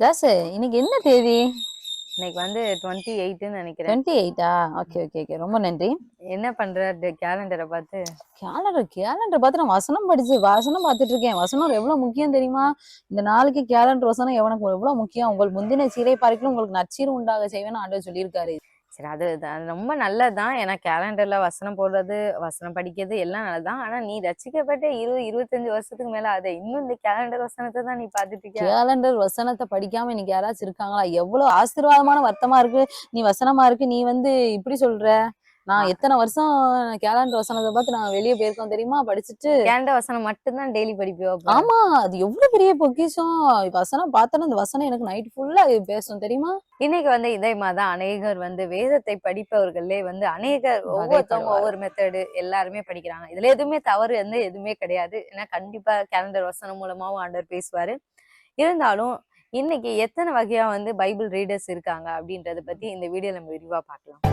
தாசு இன்னைக்கு என்ன தேதி? இன்னைக்கு வந்து 28ன்னு நினைக்கிறேன். 28ஆ? ஓகே ஓகே ஓகே, ரொம்ப நன்றி. என்ன பண்ற? கேலண்டரை பார்த்து கேலண்டர் பார்த்து நான் வசனம் பார்த்துட்டு இருக்கேன். வசனம் எவ்வளவு முக்கியம் தெரியுமா? இந்த நாளைக்கு கேலண்டர் வசனம் எவ்வளவு முக்கியம். உங்கள் முந்தின சீரை பார்க்கலும் உங்களுக்கு நற்சீர் உண்டாக செய்வேன்னு ஆண்டவர் சொல்லியிருக்காரு. சரி, அது ரொம்ப நல்லதுதான். ஏன்னா கேலண்டர்ல வசனம் போடுறது, வசனம் படிக்கிறது எல்லாம் நல்லதுதான். ஆனா நீ ரசிக்கப்பட்ட 20-25 வருஷத்துக்கு மேல அதை இன்னும் இந்த கேலண்டர் வசனத்தை தான் நீ பார்த்துட்டு இருக்க. கேலண்டர் வசனத்தை படிக்காம இன்னைக்கு யாராச்சும் இருக்காங்களா? எவ்வளவு ஆசீர்வாதமான வருத்தமா இருக்கு. நீ வசனமா இருக்கு, நீ இப்படி சொல்ற. நான் எத்தனை வருஷம் கேலண்டர் வசனத்தை பார்த்து நான் வெளியே போயிருக்கோம் தெரியுமா? படிச்சுட்டு கேலண்டர் வசனம் மட்டும்தான் டெய்லி படிப்போம். ஆமா, அது எவ்வளவு பெரிய பொக்கிஷம். வசனம் பார்த்தோன்னா அந்த வசனம் எனக்கு நைட் ஃபுல்லா பேசும் தெரியுமா? இன்னைக்கு வந்து இதே மாதிரிதான் அநேகர் வேதத்தை படிப்பவர்களே அநேகர் ஒவ்வொருத்தவங்க ஒவ்வொரு மெத்தடு எல்லாருமே படிக்கிறாங்க. இதுல எதுவுமே தவறு எதுவுமே கிடையாது. ஏன்னா கண்டிப்பா கேலண்டர் வசனம் மூலமாவும் ஆண்டவர் பேசுவாரு. இருந்தாலும் இன்னைக்கு எத்தனை வகையா பைபிள் ரீடர்ஸ் இருக்காங்க அப்படின்றத பத்தி இந்த வீடியோ நம்ம விரிவா பார்க்கலாம்.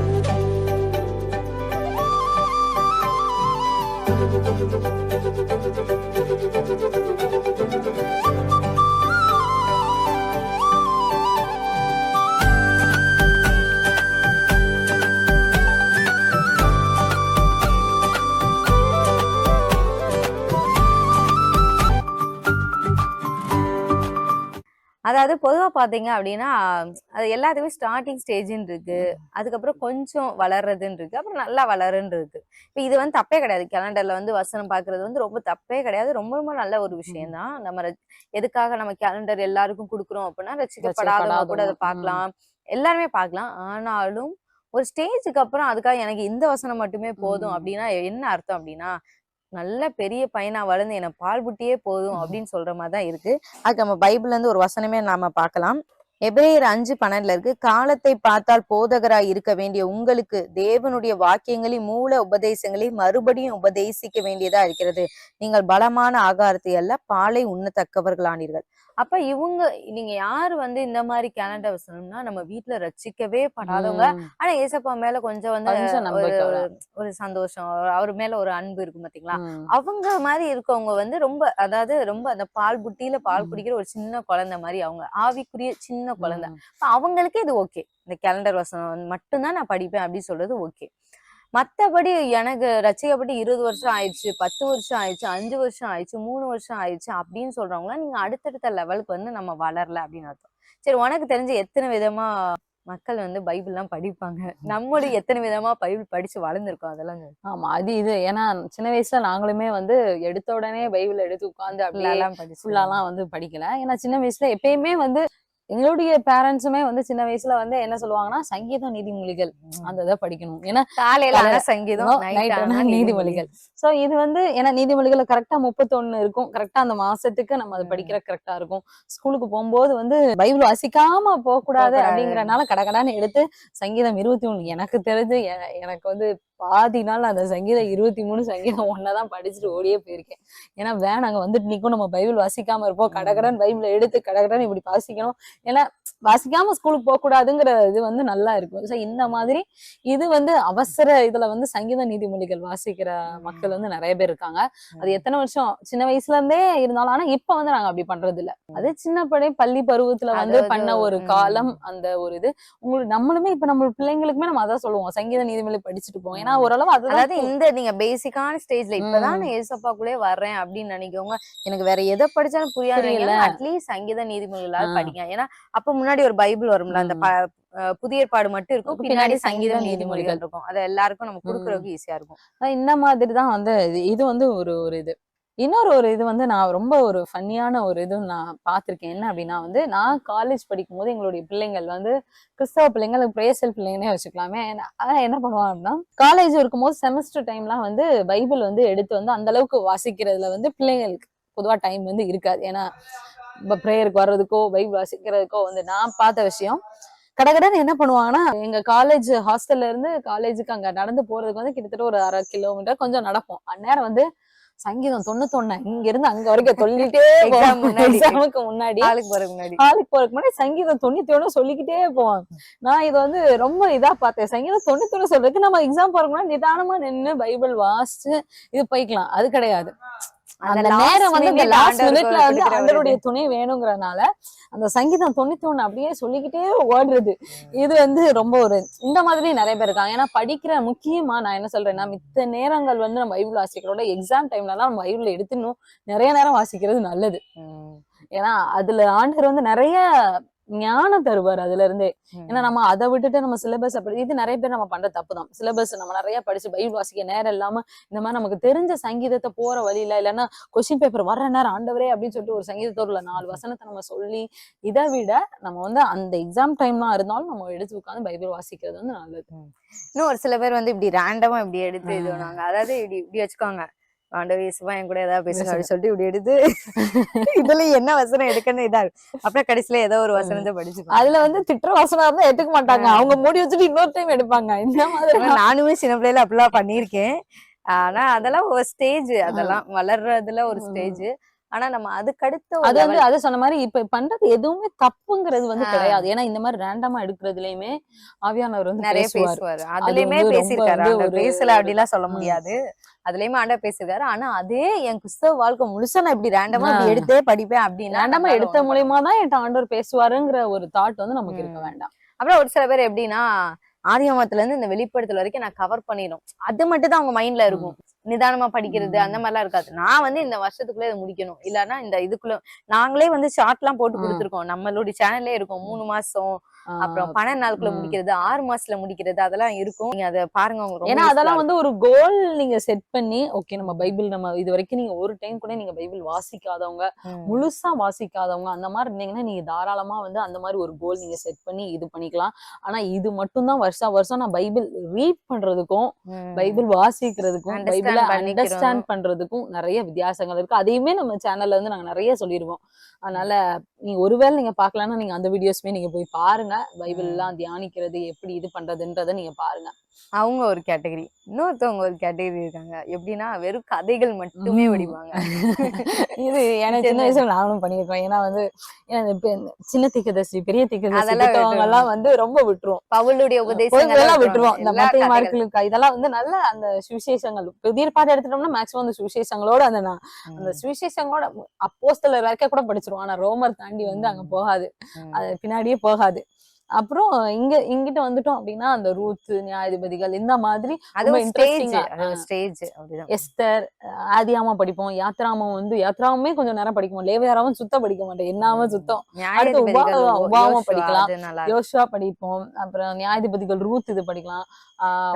அதாவது பொதுவா பாத்தீங்க அப்படின்னா அது எல்லாத்துக்குமே ஸ்டார்டிங் ஸ்டேஜ்ன்னு இருக்கு, அதுக்கப்புறம் கொஞ்சம் வளர்றதுன்னு இருக்கு, அப்புறம் நல்லா வளருன்னு இருக்கு. இப்ப இது தப்பே கிடையாது. கேலண்டர்ல வசனம் பாக்குறது ரொம்ப தப்பே கிடையாது. ரொம்ப ரொம்ப நல்ல ஒரு விஷயம் தான். நம்ம எதுக்காக நம்ம கேலண்டர் எல்லாருக்கும் கொடுக்குறோம் அப்படின்னா, ரசிக்கப்படாதவங்க கூட அதை பார்க்கலாம், எல்லாருமே பார்க்கலாம். ஆனாலும் ஒரு ஸ்டேஜுக்கு அப்புறம் அதுக்காக எனக்கு இந்த வசனம் மட்டுமே போதும் அப்படின்னா என்ன அர்த்தம் அப்படின்னா, நல்ல பெரிய பையனா வளர்ந்து என்ன பால் புட்டியே போதும் அப்படின்னு சொல்ற மாதிரிதான் இருக்கு. அதுக்கு நம்ம பைபிள்ல இருந்து ஒரு வசனமே நாம பார்க்கலாம். எபிரேயர் 5:12 இருக்கு. காலத்தை பார்த்தால் போதகராய் இருக்க வேண்டிய உங்களுக்கு தேவனுடைய வாக்கியங்களின் மூல உபதேசங்களை மறுபடியும் உபதேசிக்க வேண்டியதா இருக்கிறது. நீங்கள் பலமான ஆகாரத்தை அல்ல பாலை உண்ணத்தக்கவர்களானீர்கள். அப்ப நீங்க யாரு இந்த மாதிரி கேலண்டர் வசனம்னா, நம்ம வீட்டுல ரசிக்கவே படாதவங்க, ஆனா ஏசப்பா மேல கொஞ்சம் ஒரு சந்தோஷம், அவர் மேல ஒரு அன்பு இருக்கும் பாத்தீங்களா, அவங்க மாதிரி இருக்கவங்க ரொம்ப அதாவது ரொம்ப அந்த பால் புட்டியில பால் குடிக்கிற ஒரு சின்ன குழந்தை மாதிரி, அவங்க ஆவிக்குரிய சின்ன குழந்தை. அவங்களுக்கே இது ஓகே. இந்த கேலண்டர் வசனம் மட்டும்தான் நான் படிப்பேன் அப்படின்னு சொல்றது ஓகே. மத்தபடி எனக்கு ரசிக்கப்பட்டு 20 வருஷம் ஆயிடுச்சு, 10 வருஷம் ஆயிடுச்சு, 5 வருஷம் ஆயிடுச்சு, 3 வருஷம் ஆயிடுச்சு அப்படின்னு சொல்றவங்களாம் நீங்க அடுத்தடுத்த லெவலுக்கு நம்ம வளரல அப்படின்னு அர்த்தம். சரி, உனக்கு தெரிஞ்ச எத்தனை விதமா மக்கள் பைபிள் எல்லாம் படிப்பாங்க, நம்மளும் எத்தனை விதமா பைபிள் படிச்சு வளர்ந்துருக்கோம் அதெல்லாம். ஆமா, அது இது. ஏன்னா சின்ன வயசுல நாங்களுமே எடுத்த உடனே பைபிள் எடுத்து உட்கார்ந்து அப்படியெல்லாம் ஃபுல்லாலாம் படிக்கல. ஏன்னா சின்ன வயசுல எப்பயுமே எங்களுடைய பேரண்ட்ஸுமே சின்ன வயசுல என்ன சொல்லுவாங்கன்னா, சங்கீதம் நீதிமொழிகள் அந்த இதை படிக்கணும். ஏன்னா காலையில சங்கீதம், நீதிமொழிகள். சோ இது ஏன்னா நீதிமொழிகள் கரெக்டா 31 இருக்கும். கரெக்டா அந்த மாசத்துக்கு நம்ம அதை படிக்கிற கரெக்டா இருக்கும். ஸ்கூலுக்கு போகும்போது பைபிள் வாசிக்காம போக கூடாது அப்படிங்கறனால கடகடான்னு எடுத்து சங்கீதம் 21 எனக்கு தெரிஞ்சு எனக்கு பாதி நாள் அந்த சங்கீதம் 23 சங்கீதம் 1 படிச்சுட்டு ஓடியே போயிருக்கேன். ஏன்னா அங்க நிக்கும், நம்ம பைபிள் வாசிக்காம இருப்போம். கடகடன் பைபிளை எடுத்து கடகடன் இப்படி வாசிக்கணும். ஏன்னா வாசிக்காம ஸ்கூலுக்கு போக கூடாதுங்கிற இது நல்லா இருக்கும். சோ இந்த மாதிரி இது அவசர இதுல சங்கீத நீதிமொழிகள் வாசிக்கிற மக்கள் நிறைய பேர் இருக்காங்க. அது எத்தனை வருஷம் சின்ன வயசுல இருந்தே இருந்தாலும், ஆனா இப்ப நாங்க அப்படி பண்றது இல்ல. அது சின்ன பள்ளி பருவத்துல பண்ண ஒரு காலம், அந்த ஒரு இது உங்களுக்கு நம்மளுமே இப்ப நம்ம பிள்ளைங்களுக்குமே நம்ம அதான் சொல்லுவோம், சங்கீத நீதிமொழி படிச்சுட்டு போவோம். ஏன்னா ஓரளவு அதாவது நீங்க பேசிக்கான ஸ்டேஜ்ல இப்பதான் ஏசப்பாக்குள்ளே வர்றேன் அப்படின்னு நினைக்கவங்க, எனக்கு வேற எதை படிச்சாலும் புரியாது, அட்லீஸ்ட் சங்கீத நீதிமொழிகளால் படிங்க. ஏன்னா அப்ப முன்னாடி ஒரு பைபிள் வரும்ல, அந்த புதிய ஏற்பாடு மட்டும் இருக்கும், பின்னாடி சங்கீத நீதிமொழிகள் இருக்கும். அதை எல்லாருக்கும் நம்ம கொடுக்கறதுக்கு ஈஸியா இருக்கும். இந்த மாதிரிதான் இது ஒரு ஒரு இது. இன்னொரு ஒரு இது நான் ரொம்ப ஒரு ஃபன்னியான ஒரு இது நான் பார்த்திருக்கேன். என்ன அப்படின்னா நான் காலேஜ் படிக்கும் போது எங்களுடைய பிள்ளைங்கள் கிறிஸ்தவ பிள்ளைங்கள், பிரேசல் பிள்ளைங்கன்னே வச்சுக்கலாமே. அதான் என்ன பண்ணுவாங்க அப்படின்னா, காலேஜ் இருக்கும்போது செமஸ்டர் டைம்லாம் பைபிள் எடுத்து அந்த அளவுக்கு வாசிக்கிறதுல பிள்ளைங்களுக்கு பொதுவா டைம் இருக்காது. ஏன்னா ப்ரேயருக்கு வர்றதுக்கோ பைபிள் வாசிக்கிறதுக்கோ நான் பார்த்த விஷயம், கடகடன்னு என்ன பண்ணுவாங்கன்னா, எங்க காலேஜ் ஹாஸ்டல்ல இருந்து காலேஜுக்கு அங்க நடந்து போறதுக்கு கிட்டத்தட்ட ஒரு 1/2 கிலோமீட்டர் கொஞ்சம் நடப்போம். அந்நேரம் சங்கீதம் 91 இங்க இருந்து அங்க வரைக்கும் சொல்லிட்டே முன்னாடி ஆளுக்கு போறதுக்கு முன்னாடி சங்கீதம் 91 சொல்லிக்கிட்டே போவாங்க. நான் இது ரொம்ப இதா பார்த்தேன். சங்கீதம் 91 சொல்றதுக்கு நம்ம எக்ஸாம் போறதுக்கு முன்னாடி நிதானமா நின்று பைபிள் வாசிச்சு இது போய்க்கலாம். அது கிடையாது. அந்த நேரம் வந்து அந்த லாஸ்ட் மினிட்ல வந்து ஆண்டவருடைய துணை வேணுங்கிறனால அந்த சங்கீதம் 91 அப்படியே சொல்லிக்கிட்டே ஓடுறது. இது வந்து ரொம்ப ஒரு இந்த மாதிரி நிறைய பேர் இருக்காங்க. ஏன்னா படிக்கிற முக்கியமா நான் என்ன சொல்றேன்னா, மித்த நேரங்கள் வந்து நம்ம பைபிள் வாசிக்கிறோட எக்ஸாம் டைம்ல எல்லாம் நம்ம பைபிள் எடுத்து இன்னும் நிறைய நேரம் வாசிக்கிறது நல்லது. ஏன்னா அதுல ஆண்டவர் வந்து நிறைய ஞானம் தருவார் அதுல இருந்தே. ஏன்னா நம்ம அதை விட்டுட்டு நம்ம சிலபஸ் அப்படி இது நிறைய பேர் நம்ம பண்ற தப்பு தான். சிலபஸ் நம்ம நிறைய படிச்சு பைபிள் வாசிக்க நேரம் இல்லாம இந்த மாதிரி நமக்கு தெரிஞ்ச சங்கீதத்தை போற வழியில இல்லைன்னா கொஸ்டின் பேப்பர் வர்ற நேரம் ஆண்டவரே அப்படின்னு சொல்லிட்டு ஒரு சங்கீதத்தோட 4 வசனத்தை நம்ம சொல்லி இதை விட நம்ம வந்து அந்த எக்ஸாம் டைம்லாம் இருந்தாலும் நம்ம எடுத்து உட்காந்து பைபிள் வாசிக்கிறது வந்து நல்லது. இன்னும் ஒரு சில பேர் வந்து இப்படி ரேண்டமா இப்படி எடுத்து இது பண்ணுவாங்க. அதாவது இப்படி இப்படி வச்சுக்கோங்க, ஆண்டவர் இயேசுவா என் கூட ஏதாவது பேசுங்க அப்படின்னு சொல்லிட்டு இப்படி எடுத்து இதுல என்ன வசனம் எடுக்கன்னு இதா இருக்கும். அப்புறம் கடைசியில ஏதோ ஒரு வசனத்தை படிச்சு அதுல வந்து திட்டுற வசனம் இருந்தா எடுக்க மாட்டாங்க, அவங்க மூடி வச்சுட்டு இன்னொரு டைம் எடுப்பாங்க. இந்த மாதிரி நானுமே சின்ன பிள்ளைல அப்படிலாம் பண்ணியிருக்கேன். ஆனா அதெல்லாம் ஒரு ஸ்டேஜ், அதெல்லாம் வளர்றதுல ஒரு ஸ்டேஜ். ஆனா நம்ம அதுக்கடுத்து அது வந்து அது சொன்ன மாதிரி இப்ப பண்றது எதுவுமே தப்புங்கிறது வந்து கிடையாது. ஏன்னா இந்த மாதிரி ரேண்டமா எடுக்கிறதுலயுமே ஆவியானவர் வந்து நிறைய பேசுவாரு. அதுலயுமே பேசியிருக்காரு. பேசல அப்படிலாம் சொல்ல முடியாது, அதுலயுமே ஆண்டா பேசிருக்காரு. ஆனா அதே என் கிறிஸ்தவ வாழ்க்கை முழுசா நான் இப்படி ரேண்டமா இப்படி எடுத்தே படிப்பேன் அப்படின்னு ரேண்டமா எடுத்த மூலியமா தான் என் ஆண்டவர் பேசுவாருங்கிற ஒரு தாட் வந்து நமக்கு இருக்க வேண்டாம். அப்புறம் ஒரு சில பேர் எப்படின்னா ஆதியாமத்துல இருந்து இந்த வெளிப்படுத்தல் வரைக்கும் நான் கவர் பண்ணிடும், அது மட்டும் தான் அவங்க மைண்ட்ல இருக்கும். நிதானமா படிக்கிறது அந்த மாதிரிலாம் இருக்காது. நான் வந்து இந்த வருஷத்துக்குள்ள இதை முடிக்கணும், இல்லன்னா இந்த இதுக்குள்ள நாங்களே வந்து ஷார்ட் எல்லாம் போட்டு கொடுத்துருக்கோம். நம்மளுடைய சேனல்லே இருக்கும் 3 மாசம், அப்புறம் 12 நாளுக்குள்ள முடிக்கிறது, 6 மாசத்துல முடிக்கிறது, அதெல்லாம் இருக்கும். நீங்க அதை பாருங்க. ஏன்னா அதெல்லாம் வந்து ஒரு கோல் நீங்க செட் பண்ணி ஓகே நம்ம பைபிள் நம்ம இது வரைக்கும் நீங்க ஒரு டைம் கூட நீங்க பைபிள் வாசிக்காதவங்க, முழுசா வாசிக்காதவங்க அந்த மாதிரி இருந்தீங்கன்னா நீங்க தாராளமா வந்து அந்த மாதிரி ஒரு கோல் நீங்க செட் பண்ணி இது பண்ணிக்கலாம். ஆனா இது மட்டும் தான் வருஷம் நான் பைபிள் ரீட் பண்றதுக்கும் பைபிள் வாசிக்கிறதுக்கும் பைபிள அண்டர்ஸ்டாண்ட் பண்றதுக்கும் நிறைய வித்தியாசங்கள் இருக்கு. அதையுமே நம்ம சேனல்ல வந்து நாங்க நிறைய சொல்லிருவோம். அதனால நீங்க ஒருவேளை நீங்க பாக்கலாம்னா நீங்க அந்த வீடியோஸ்மே நீங்க போய் பாருங்க. பைபிள் எல்லாம் தியானிக்கிறது எப்படி இது பண்றதுன்றத நீங்க பாருங்க. அவங்க ஒரு கேட்டகரி, இன்னொருத்தவங்க ஒரு கேட்டகரி இருக்காங்க. எப்படின்னா வெறும் கதைகள் மட்டுமே படிப்பாங்க. இது எனக்கு சின்ன வயசுல நானும் பண்ணிருக்கேன். ஏன்னா வந்து சின்ன தீர்க்கதரிசி பெரிய தீர்க்கதரிசி எல்லாம் வந்து ரொம்ப விட்டுருவோம். பவுலுடைய உபதேசங்கள் எல்லாம் விட்டுருவோம். இந்த மத்திய மார்க்குகளுக்கு இதெல்லாம் வந்து நல்ல அந்த சுவிசேஷங்கள் புதிய பாதை எடுத்துட்டோம்னா மேக்சிமம் அந்த சுவிசேஷங்களோட அந்த சுவிசேஷங்களோட அப்போஸ்தலர் வரைக்கும் கூட படிச்சிருவோம். ஆனா ரோமர் தாண்டி வந்து அங்க போகாது, அது பின்னாடியே போகாது. அப்புறம் இங்கிட்ட வந்துட்டோம் அப்படின்னா அந்த ரூத், நியாயாதிபதிகள் இந்த மாதிரி எஸ்தர், ஆதியாமா படிப்போம். யாத்ராமம் வந்து யாத்ராவுமே கொஞ்சம் நேரம் படிப்போம். லேவியராவும் சுத்தம் படிக்க மாட்டேன், என்னாம சுத்தம். அடுத்து உபாவம் படிக்கலாம், யோசுவா படிப்போம். அப்புறம் நியாயாதிபதிகள் ரூத் இது படிக்கலாம்,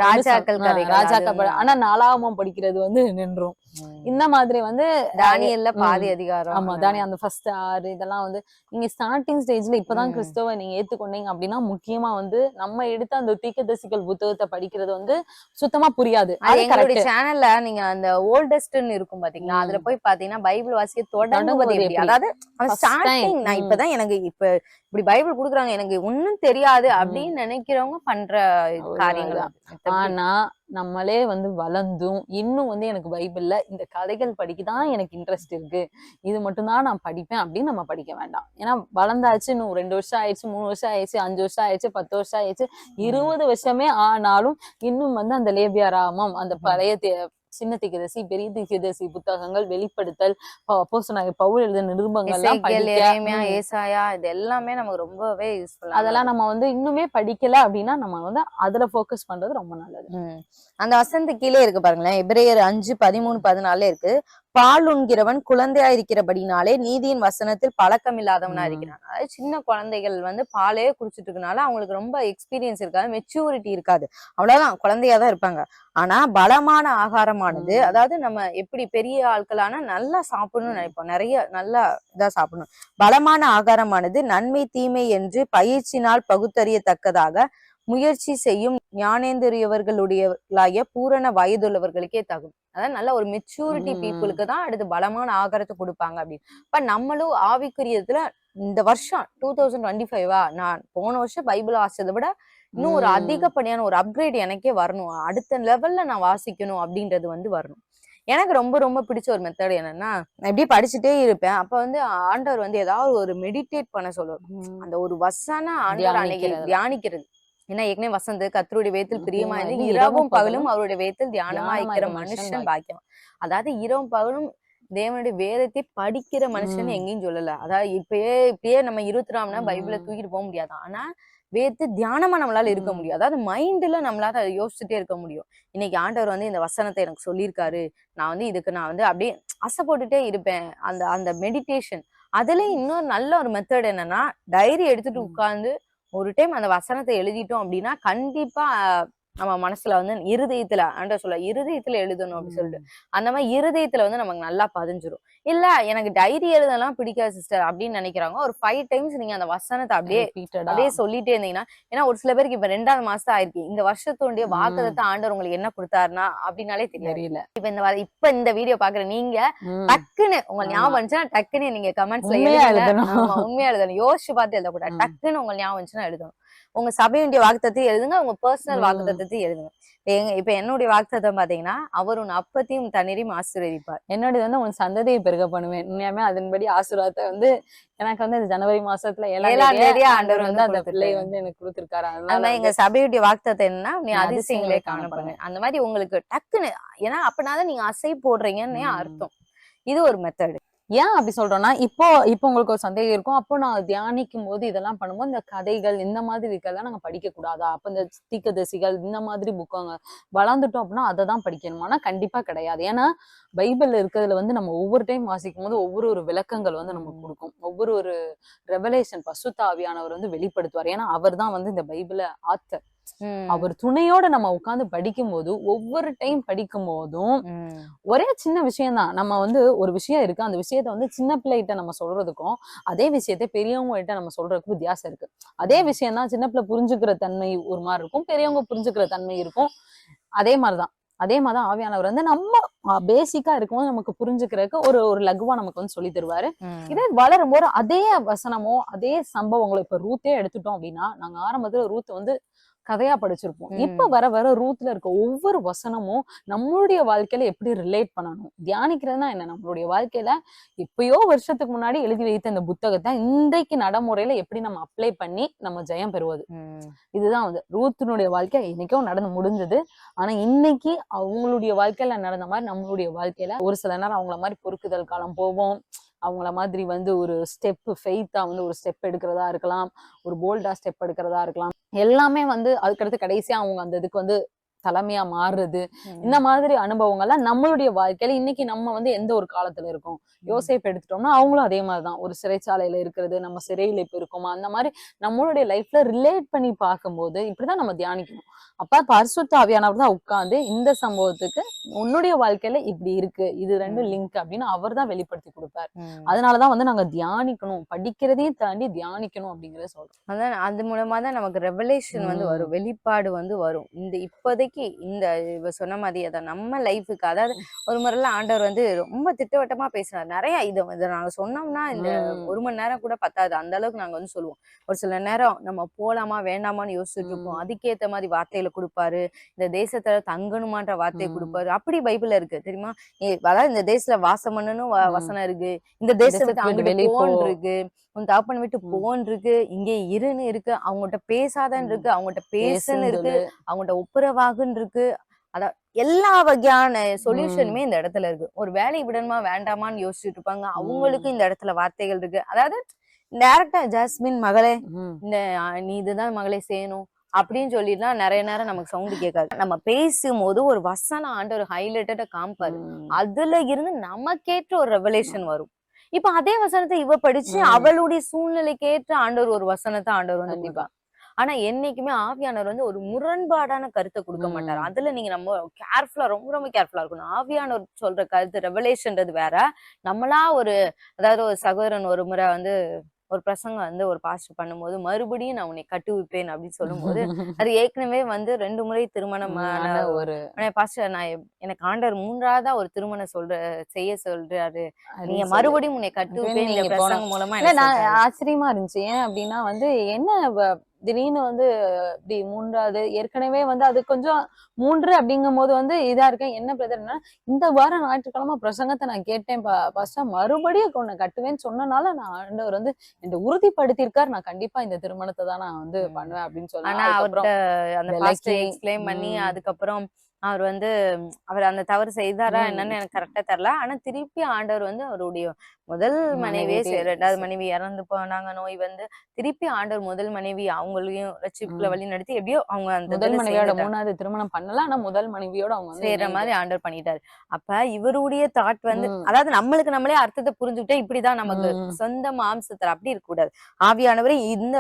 ராஜாக்கள். ஆனா நாலாகமம் படிக்கிறது வந்து நின்றும். இந்த மாதிரி வந்து தானியல்ல பாதி அதிகாரம். ஆமா, தானியம் அந்த ஃபர்ஸ்ட் 6 இதெல்லாம் வந்து நீங்க ஸ்டார்டிங் ஸ்டேஜ்ல இப்பதான் கிறிஸ்தவ நீங்க ஏத்துக்கொண்டீங்க அப்படின்னா முக்கியமா வந்து நம்ம எடுத்த அந்த தீர்க்கதரிசிகள் புத்தகத்தை படிக்கிறது வந்து சுத்தமா புரியாது. எங்களுடைய சேனல்ல நீங்க அந்த ஓல்டஸ்ட்னு இருக்கும் பாத்தீங்களா, அதுல போய் பாத்தீங்கன்னா பைபிள் வாசிக்க தொடங்குவது எப்படி, அதாவது ஸ்டார்டிங் நான் இப்பதான் எனக்கு இப்ப இப்படி பைபிள் குடுக்குறாங்க எனக்கு ஒன்னும் தெரியாது அப்படின்னு நினைக்கிறவங்க பண்ற காரியங்கள். ஆனா நம்மளே வந்து வளர்ந்தும் இன்னும் வந்து எனக்கு பைபிள்ல இந்த கதைகள் படிக்கதான் எனக்கு இன்ட்ரெஸ்ட் இருக்கு, இது மட்டும்தான் நான் படிப்பேன் அப்படின்னு நம்ம படிக்க வேண்டாம். ஏன்னா வளர்ந்தாச்சு, இன்னும் 2 வருஷம் ஆயிடுச்சு, 3 வருஷம் ஆயிடுச்சு, 5 வருஷம் ஆயிடுச்சு, 10 வருஷம் ஆயிடுச்சு, 20 வருஷமே ஆனாலும் இன்னும் வந்து அந்த லேபியாராமம், அந்த பழைய சின்ன தீர்க்கதரிசி பெரிய தீர்க்கதரிசி புத்தகங்கள், வெளிப்படுத்தல், அப்போஸ்தலனாகிய பவுல் எழுதின நிருபங்கள் எல்லாம் ஏசாயா, இது எல்லாமே நமக்கு ரொம்பவே யூஸ்ஃபுல். அதெல்லாம் நம்ம வந்து இன்னுமே படிக்கல அப்படின்னா நம்ம வந்து அதுல போக்கஸ் பண்றது ரொம்ப நல்லது. அந்த வசனத்து கீழே இருக்கு பாருங்களேன், எபிரேயர் 5:13-14 இருக்கு. பால் உண்கிறவன் குழந்தையா இருக்கிறபடினாலே நீதியின் வசனத்தில் பழக்கம் இல்லாதவனா இருக்கிறான். அதாவது சின்ன குழந்தைகள் வந்து பாலே குடிச்சிட்டு இருக்கனால அவங்களுக்கு ரொம்ப எக்ஸ்பீரியன்ஸ் இருக்காது, மெச்சூரிட்டி இருக்காது, அவ்வளவுதான் குழந்தையாதான் இருப்பாங்க. ஆனா பலமான ஆகாரமானது, அதாவது நம்ம எப்படி பெரிய ஆட்களானா நல்லா சாப்பிடணும்னு நினைப்போம், நிறைய நல்லா இதா சாப்பிடணும். பலமான ஆகாரமானது நன்மை தீமை என்று பயிற்சினால் பகுத்தறியத்தக்கதாக முயற்சி செய்யும் ஞானேந்திரியவர்களுடைய பூரண வயதுள்ளவர்களுக்கே தகும். அதாவது நல்ல ஒரு மெச்சூரிட்டி பீப்புளுக்கு தான் அடுத்து பலமான ஆகாரத்தை கொடுப்பாங்க அப்படின்னு. இப்ப நம்மளும் ஆவிக்குரியத்துல இந்த வருஷம் 2025 நான் போன வருஷம் பைபிள் வாசிச்சதை விட இன்னும் ஒரு அதிகப்படியான ஒரு அப்கிரேட் எனக்கே வரணும், அடுத்த லெவல்ல நான் வாசிக்கணும் அப்படின்றது வந்து வரணும். எனக்கு ரொம்ப ரொம்ப பிடிச்ச ஒரு மெத்தட் என்னன்னா, நான் இப்படியே படிச்சுட்டே இருப்பேன். அப்ப வந்து ஆண்டவர் வந்து ஏதாவது ஒரு மெடிடேட் பண்ண சொல்லுவார். அந்த ஒரு வசன ஆண்டவர் அன்னைக்கு தியானிக்கிறது. ஏன்னா ஏற்கனவே வசந்து கர்த்தருடைய வேதத்தில் பிரியமா இருந்து இரவும் பகலும் அவருடைய வேதத்தில் தியானமா இருக்கிற மனுஷன் பாக்கியம். அதாவது இரவும் பகலும் தேவனுடைய வேதத்தை படிக்கிற மனுஷன் எங்கேயும் சொல்லல. அதாவது இப்பயே நம்ம 24 பைபிளை தூக்கிட்டு போக முடியாது. ஆனா வேத்து தியானமா நம்மளால இருக்க முடியும். அதாவது மைண்ட்ல நம்மளால யோசிச்சுட்டே இருக்க முடியும். இன்னைக்கு ஆண்டவர் வந்து இந்த வசனத்தை எனக்கு சொல்லியிருக்காரு, நான் வந்து இதுக்கு நான் வந்து அப்படியே ஆசை போட்டுட்டே இருப்பேன். அந்த அந்த மெடிடேஷன் அதுலயும் இன்னொரு நல்ல ஒரு மெத்தட் என்னன்னா, டைரி எடுத்துட்டு உட்கார்ந்து ஒரு டைம் அந்த வசனத்தை எழுதிட்டோம் அப்படின்னா கண்டிப்பா நம்ம மனசுல வந்து இருதயத்துல ஆண்டவர் சொல்ல இருதயத்துல எழுதணும் அப்படின்னு சொல்லிட்டு அந்த மாதிரி இருதயத்துல வந்து நமக்கு நல்லா பதிஞ்சிரும். இல்ல எனக்கு டைரி எழுதலாம் பிடிக்காது சிஸ்டர் அப்படின்னு நினைக்கிறாங்க, ஒரு 5 டைம்ஸ் நீங்க அந்த வசனத்தை அப்படியே சொல்லிட்டே இருந்தீங்கன்னா, ஏன்னா ஒரு சில பேருக்கு இப்ப 2வது மாசம் ஆயிருக்கு, இந்த வருஷத்துடைய வாக்குதத்தை ஆண்டவர் உங்களுக்கு என்ன கொடுத்தாருன்னா அப்படின்னாலே தெரியல. இப்ப இந்த வீடியோ பாக்குற நீங்க டக்குன்னு உங்க ஞாபகம் வந்துச்சுன்னா டக்குன்னு நீங்க கமெண்ட்ஸ்ல உண்மையா எழுதணும், யோசிச்சு பார்த்து எழுதக்கூடாது. டக்குன்னு உங்க ஞாபகம் வந்துச்சுன்னா எழுதணும். உங்க சபையுடைய வாக்குத்தத்தை எழுதுங்க, உங்க பர்சனல் வாக்குத்தத்தை எழுதுங்க. இப்ப என்னுடைய வாக்குத்தத்தம் பாத்தீங்கன்னா, அவர் உன் அப்பத்தையும் தண்ணீரையும் ஆசீர்வதிப்பார். என்னுடைய வந்து உன் சந்ததியை பெருக பண்ணுவேன். உண்மையாமே அதன்படி ஆசீர்வாதத்தை வந்து எனக்கு வந்து இந்த ஜனவரி மாசத்துல 7ஆம் தேதி ஆண்டவர் வந்து அந்த பிள்ளை வந்து எனக்கு கொடுத்திருக்காரு. அதனால எங்க சபையுடைய வாக்குத்தத்தம் என்னன்னா, நீ அதிசயங்களே காணப்படுங்க. அந்த மாதிரி உங்களுக்கு டக்குன்னு, ஏன்னா அப்பனாதான் நீங்க அசை போடுறீங்கன்னு அர்த்தம். இது ஒரு மெத்தட். ஏன் அப்படி சொல்றோம்னா, இப்போ உங்களுக்கு ஒரு சந்தேகம் இருக்கும், அப்போ நான் தியானிக்கும் போது இதெல்லாம் பண்ணும்போது இந்த கதைகள் இந்த மாதிரி இருக்கெல்லாம் நாங்க படிக்க கூடாதா, அப்ப இந்த தீர்க்கதரிசிகள் இந்த மாதிரி புக்காங்க வளர்ந்துட்டோம் அப்படின்னா அதை தான் படிக்கணுமானா கண்டிப்பா கிடையாது. ஏன்னா பைபிள்ல இருக்கிறதுல வந்து நம்ம ஒவ்வொரு டைம் வாசிக்கும் போது ஒவ்வொரு விளக்கங்கள் வந்து நமக்கு கொடுக்கும், ஒவ்வொரு ரெவலேஷன் பசுத்த ஆவியானவர் வந்து வெளிப்படுத்துவார். ஏன்னா அவர் தான் வந்து இந்த பைபிள ஆத்தர். அவர் துணையோட நம்ம உட்கார்ந்து படிக்கும் போது ஒவ்வொரு டைம் படிக்கும் போதும் ஒரே சின்ன விஷயம் தான், நம்ம வந்து ஒரு விஷயம் இருக்கு, அந்த விஷயத்த வந்து சின்ன பிள்ளைகிட்ட நம்ம சொல்றதுக்கும் அதே விஷயத்த பெரியவங்ககிட்ட நம்ம சொல்றதுக்கும் வித்தியாசம் இருக்கு. அதே விஷயம் தான் சின்ன பிள்ளை புரிஞ்சுக்கிற தன்மை ஒரு மாதிரி இருக்கும், பெரியவங்க புரிஞ்சுக்கிற தன்மை இருக்கும். அதே மாதிரிதான் ஆவியானவர் வந்து நம்ம பேசிக்கா இருக்கும்போது நமக்கு புரிஞ்சுக்கிறதுக்கு ஒரு லகுவா நமக்கு வந்து சொல்லி தருவாரு. இதே வளரும் போது அதே வசனமோ அதே சம்பவங்களோ, இப்ப ரூத்தே எடுத்துட்டோம் அப்படின்னா, நாங்க ஆரம்பத்துல ரூத் வந்து கதையா படிச்சிருப்போம். இப்ப வர ரூத்ல இருக்க ஒவ்வொரு வசனமும் நம்மளுடைய வாழ்க்கையில எப்படி ரிலேட் பண்ணணும், தியானிக்கிறதுனா என்ன, நம்மளுடைய வாழ்க்கையில எப்பயோ வருஷத்துக்கு முன்னாடி எழுதி வைத்த இந்த புத்தகத்தை இன்றைக்கு நடைமுறையில எப்படி நம்ம அப்ளை பண்ணி நம்ம ஜெயம் பெறுவது. இதுதான் வந்து ரூத்தினுடைய வாழ்க்கை இன்னைக்கும் நடந்து முடிஞ்சது. ஆனா இன்னைக்கு அவங்களுடைய வாழ்க்கையில நடந்த மாதிரி நம்மளுடைய வாழ்க்கையில ஒரு சில நேரம் அவங்கள மாதிரி பொறுக்குதல் காலம் போவோம், அவங்கள மாதிரி வந்து ஒரு ஸ்டெப் ஃபெய்த்தா வந்து ஒரு ஸ்டெப் எடுக்கிறதா இருக்கலாம், ஒரு போல்டா ஸ்டெப் எடுக்கிறதா இருக்கலாம். எல்லாமே வந்து அதுக்கடுத்து கடைசியா அவங்க அந்த இதுக்கு வந்து தலைமையா மாறுறது, இந்த மாதிரி அனுபவங்கள்லாம் நம்மளுடைய வாழ்க்கையில இன்னைக்கு நம்ம வந்து எந்த ஒரு காலத்துல இருக்கோம். யோசேப்பு எடுத்துட்டோம்னா அவங்களும் அதே மாதிரிதான், ஒரு சிறைச்சாலையில இருக்கிறது, நம்ம சிறையில இப்ப இருக்கோமா, அந்த மாதிரி நம்மளுடைய லைஃப்ல ரிலேட் பண்ணி பார்க்கும்போது இப்படிதான் நம்ம தியானிக்கணும். அப்ப பரிசுத்த ஆவியானவர் தான் உட்கார்ந்து இந்த சம்பவத்துக்கு உன்னுடைய வாழ்க்கையில இப்படி இருக்கு, இது ரெண்டும் லிங்க் அப்படின்னு அவர் தான் வெளிப்படுத்தி கொடுப்பார். அதனாலதான் வந்து நாங்க தியானிக்கணும், படிக்கிறதையும் தாண்டி தியானிக்கணும் அப்படிங்கறத சொல்றோம். அதான் அது மூலமா தான் நமக்கு ரெவலேஷன் வந்து வரும், வெளிப்பாடு வந்து வரும். இந்த இப்போதைக்கு இந்த இவ சொன்ன மாதிரி அதான் நம்ம லைஃபுக்கு, அதாவது ஒரு முறையில ஆண்டவர் வந்து ரொம்ப திட்டவட்டமா பேசினார் நிறைய. இதை நாங்க சொன்னோம்னா இந்த 1 மணி நேரம் கூட பத்தாது, அந்த அளவுக்கு நாங்க வந்து சொல்லுவோம். ஒரு சில நேரம் நம்ம போலாமா வேண்டாமான்னு யோசிச்சுட்டு இருப்போம், அதுக்கேற்ற மாதிரி வார்த்தைகளை கொடுப்பாரு. இந்த தேசத்துல தங்கணுமான்ற வார்த்தையை கொடுப்பாரு. அப்படி பைபிள்ல இருக்கு தெரியுமா, அதாவது இந்த தேசத்துல வாசம் பண்ணணும் வசனம் இருக்கு, இந்த தேசத்துக்கு அங்கிட்டு போன்னு இருக்கு, உன் தகப்பன் விட்டு போன்னு இருக்கு, இங்கே இருன்னு இருக்கு, அவங்ககிட்ட பேசாதன்னு இருக்கு, அவங்ககிட்ட பேசுன்னு இருக்கு, அவங்ககிட்ட ஒப்புரவாகுன்னு இருக்கு. அதான் எல்லா வகையான சொல்யூஷனுமே இந்த இடத்துல இருக்கு. ஒரு வேலையை விடணுமா வேண்டாமான்னு யோசிச்சுட்டு இருப்பாங்க, அவங்களுக்கு இந்த இடத்துல வார்த்தைகள் இருக்கு. அதாவது டைரக்டா ஜாஸ்மின் மகளே, இந்த நீ இதுதான் மகளே செய்யணும் அப்படின்னு சொல்லிட்டுலாம் நிறைய நேரம் நமக்கு சவுண்ட் கேட்காது. நம்ம பேசும்போது ஒரு வசனம் ஆண்டவர் ஹைலைட்டடா காமிப்பாரு, அதுல இருந்து நமக்கேற்ற ஒரு ரெவலேஷன் வரும். இப்ப அதே வசனத்தை இவ படிச்சு அவளுடைய சூழ்நிலைக்கு ஏற்ற ஆண்டவர் ஒரு வசனத்தை ஆண்டவர் வந்து கொடுப்பார். ஆனா என்னைக்குமே ஆவியானவர் வந்து ஒரு முரண்பாடான கருத்தை கொடுக்க மாட்டாரு. அதுல நீங்க நம்ம கேர்ஃபுல்லா, ரொம்ப ரொம்ப கேர்ஃபுல்லா இருக்கணும். ஆவியானவர் சொல்ற கருத்து ரெவலேஷன்றது வேற. நம்மளா அதாவது ஒரு சகோதரன் ஒரு முறை வந்து ஒரு பிரசங்கம் வந்து ஒரு பாஸ்டர் பண்ணும்போது, மறுபடியும் நான் உன்னை கட்டுவிப்பேன் அப்படின்னு சொல்லும்போது, அது ஏற்கனவே வந்து 2 முறை திருமணம் பாஸ்டர், நான் எனக்கு ஆண்டவர் 3ஆவதா ஒரு திருமணம் செய்ய சொல்றாரு, நீங்க மறுபடியும் உன்னை கட்டுவிப்பேன் இந்த பிரசங்கம் மூலமா. ஆச்சரியமா இருந்துச்சு. ஏன் அப்படின்னா வந்து என்ன திடீர்னு வந்து இப்படி 3ஆவது ஏற்கனவே வந்து அது கொஞ்சம் 3 அப்படிங்கும் போது வந்து இதா இருக்கேன். என்ன பிரதர்னா, இந்த வாரம் ஞாயிற்றுக்கிழமை பிரசங்கத்தை நான் கேட்டேன் பாஸ்டர், மறுபடியும் உன்னை கட்டுவேன்னு சொன்னனால நான் ஆண்டவர் வந்து என்ன உறுதிப்படுத்தியிருக்காரு, நான் கண்டிப்பா இந்த திருமணத்தை தான் நான் வந்து பண்ணுவேன் அப்படின்னு சொன்னேன். ஆனா அவர்கிட்ட அந்த பாஸ்டர் எக்ஸ்பிளைன் பண்ணி அதுக்கப்புறம் அவர் வந்து அவர் அந்த தவறு செய்தாரா என்னன்னு ம். எனக்கு கரெக்டா தெரியல. ஆனா திருப்பி ஆண்டவர் வந்து அவருடைய முதல் மனைவியே மனைவி 2வது மனைவி இறந்து போனாங்க, நோய் வந்து. திருப்பி ஆண்டவர் முதல் மனைவி அவங்களையும் ரட்சிப்புல ம். வழி நடத்தி எப்படியோ அவங்க அந்த முதல் இதுல மனைவியோட சேர்ந்துட்டாங்க. 3வது திருமணம் பண்ணல. ஆனா முதல் மனைவியோட அவங்க வந்து சேர்ற இணைந்து. மாரி ஆண்டவர் பண்ணிட்டாரு. அப்ப இவருடைய தாட் வந்து ம். அதாவது நம்மளுக்கு நம்மளே அர்த்தத்த புரிஞ்சுக்கிட்டே இப்படிதான் நமக்கு ம். சொந்த மாம்சத்துல அப்படி இருக்கக்கூடாது. ஆவியானவரே இந்த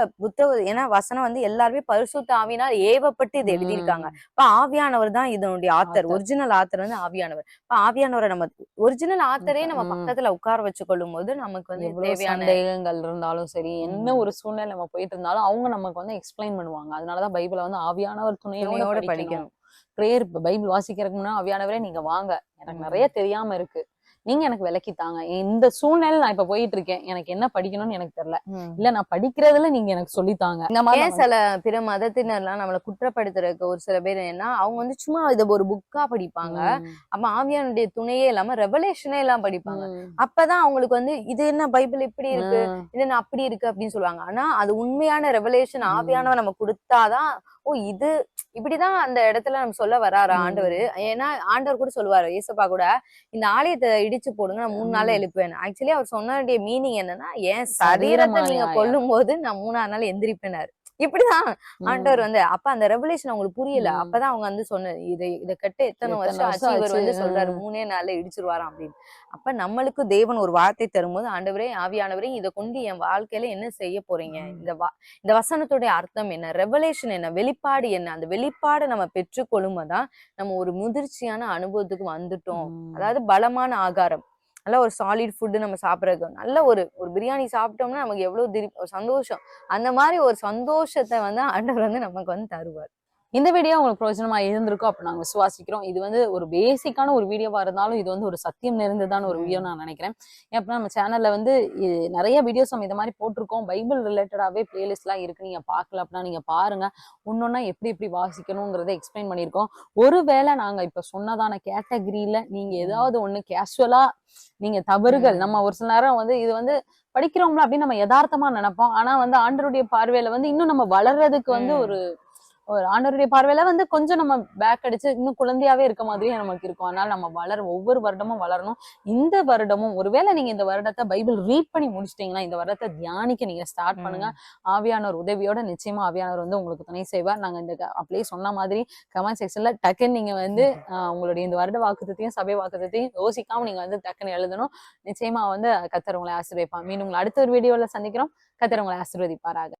ஏன்னா வசனம் வந்து எல்லாருமே பரிசுத்த ஆவியினால் ஏவப்பட்டு இத எழுதியிருக்காங்க. ம். இப்ப ஆவியானவர் தான் இதனுடைய ஆத்தர். ஆத்தர். ஒரிஜினல் ஆத்தர் வந்து ஆவியானவர். இப்ப ஆவியானவர நம்ம ஒரிஜினல் ஆத்தரே நம்ம ம். பக்கத்துல உட்கார வச்சு கொள்ளும்போது நமக்கு வந்து எவ்வளவு தேவையான சந்தேகங்கள் இருந்தாலும் சரி, என்ன ம் ஒரு சூழ்நிலை நம்ம போயிட்டு இருந்தாலும், அவங்க நமக்கு வந்து எக்ஸ்பிளைன் பண்ணுவாங்க. அதனாலதான் பைபிள வந்து ஆவியானவர் துணையோட துணையோட படிக்கணும். படிக்கணும். பிரேயர் பைபிள் வாசிக்கிறதுக்கு முன்னாடி ஆவியானவரே நீங்க வாங்க. எனக்கு ம். நெறைய தெரியாம இருக்கு. நீங்க எனக்கு விளக்கி தாங்க. இந்த சூழ்நிலையில நான் இப்ப போயிட்டு இருக்கேன். எனக்கு என்ன படிக்கணும்னு எனக்கு தெரியல. இல்ல ம். நான் படிக்கிறதுல நீங்க எனக்கு சொல்லி தாங்க. இந்த மாரி ஏன் நான் வந்து சில பிற மதத்தினர்லாம் நம்மள குற்றப்படுத்துறதுக்கு ஒரு சில பேர் ஏன்னா, அவங்க வந்து சும்மா இத ஒரு புக்கா படிப்பாங்க. ம். அப்ப ஆவியானுடைய துணையே இல்லாம ரெவலேஷனே எல்லாம் படிப்பாங்க. ம். அப்பதான் அவங்களுக்கு வந்து இது என்ன பைபிள் இப்படி இருக்கு, ம். இது என்ன அப்படி இருக்கு அப்படின்னு சொல்லுவாங்க. ஆனா அது உண்மையான ரெவலேஷன் ம். ஆவியானவர் நம்ம குடுத்தாதான், ஓ இது இப்படிதான் அந்த இடத்துல நம்ம சொல்ல வர்றாரா ஆண்டவரு. ம். ஏன்னா ஆண்டவர் கூட சொல்லுவாரு, ஏசப்பா கூட இந்த ஆலயத்த இடிச்சு போடுங்க நான் 3 நாள்ல ம். எழுப்புவேன். ஆக்சுவலி அவர் சொன்னதுடைய மீனிங் என்னன்னா, என் சரீரத்த நீங்க சரீரமாலையா? கொல்லும்போது நான் 3ஆவது நாள் எந்திரிப்பேனாரு. இப்படிதான் ஆண்டவர் ம். வந்து அப்ப அந்த ரெவலேஷன் அவங்களுக்கு புரியல. ம். அப்பதான் அவங்க வந்து சொன்னது. இத கட்ட எத்தன எத்தன வருஷம் ஆச்சு. வருஷம் இவர் ஆச்சு. வந்து சொல்றாரு ம். 3 நாள்ல இடிச்சுருவாராம் அப்படின்னு. அப்ப நம்மளுக்கு தேவன் ஒரு வார்த்தை தரும்போது, ஆண்டவரே, ஆவியானவரே இத கொண்டு என் வாழ்க்கையில என்ன செய்ய போறீங்க? ம். இந்த வசனத்துடைய அர்த்தம் என்ன? ரெவலேஷன் என்ன? வெளிப்பாடு என்ன? அந்த வெளிப்பாட நம்ம பெற்றுக்கொள்ளும்போது தான் நம்ம ஒரு முதிர்ச்சியான அனுபவத்துக்கு வந்துட்டோம். ம். அதாவது பலமான ஆகாரம். நல்ல ஒரு சாலிட் ஃபுட் நம்ம சாப்பிடுறதுக்கு நல்ல ஒரு ஒரு பிரியாணி சாப்பிட்டோம்னா நமக்கு எவ்வளவு ஒரு சந்தோஷம். அந்த மாரி ஒரு சந்தோஷத்த வந்து ஆண்டவர் வந்து நமக்கு வந்து தருவார். இந்த வீடியோ உங்களுக்கு பிரயோஜனமா இருந்திருக்கும் அப்ப நாங்க விசுவாசிக்கிறோம். இது வந்து ஒரு பேசிக்கான ஒரு வீடியோவா இருந்தாலும், இது வந்து ஒரு சத்தியம் நிறைந்ததான ஒரு வீடியோ ம். நான் நினைக்கிறேன். ஏன் அப்படின்னா நம்ம சேனல்ல வந்து நெறைய வீடியோஸ் நம்ம இந்த மாரி போட்டிருக்கோம். பைபிள் ரிலேட்டடாவே பிளேலிஸ்ட்லாம் இருக்கு. நீங்க பார்க்கல அப்படின்னா நீங்க பாருங்க. ஒன்னொன்னா எப்படி எப்படி வாசிக்கணுங்கிறத எக்ஸ்பிளைன் பண்ணியிருக்கோம். ஒருவேளை நாங்க இப்ப சொன்னதான கேட்டகரியில நீங்க ம். ஏதாவது ஒண்ணு கேஷுவலா நீங்க தவறுகள் ம். நம்ம ஒரு சில நேரம் வந்து இது வந்து படிக்கிறோம்ல அப்படின்னு நம்ம யதார்த்தமா நினைப்போம். ஆனா வந்து ஆண்டவருடைய பார்வையில வந்து இன்னும் நம்ம வளர்றதுக்கு வந்து ஒரு ம். ஒரு ஆண்டவருடைய பார்வையில வந்து கொஞ்சம் நம்ம பேக் அடிச்சு இன்னும் குழந்தையாவே இருக்க மாதிரியே நமக்கு இருக்கும். அதனால நம்ம ஒவ்வொரு வருடமும் வளரணும். இந்த வருடமும் ஒருவேளை நீங்க இந்த வருடத்தை பைபிள் ரீட் பண்ணி முடிச்சிட்டீங்கன்னா, இந்த வருடத்தை தியானிக்க நீங்க ஸ்டார்ட் பண்ணுங்க. ம். ஆவியானவர் உதவியோட நிச்சயமா ஆவியானவர் வந்து உங்களுக்கு துணை செய்வார். நாங்க இந்த அப்படியே சொன்ன மாதிரி கமெண்ட் செக்ஷன்ல டக்குன்னு நீங்க வந்து உங்களுடைய இந்த வருட வாக்குத்தத்தையும் சபை வாக்குத்தத்தையும் யோசிக்காம நீங்க வந்து டக்குன்னு எழுதணும். நிச்சயமா வந்து கர்த்தர் உங்களை ஆசீர்வதிப்பார். மீண்டும் உங்களை அடுத்த ஒரு வீடியோல சந்திக்கிறோம். கர்த்தர் உங்களை ஆசீர்வதிப்பாராக.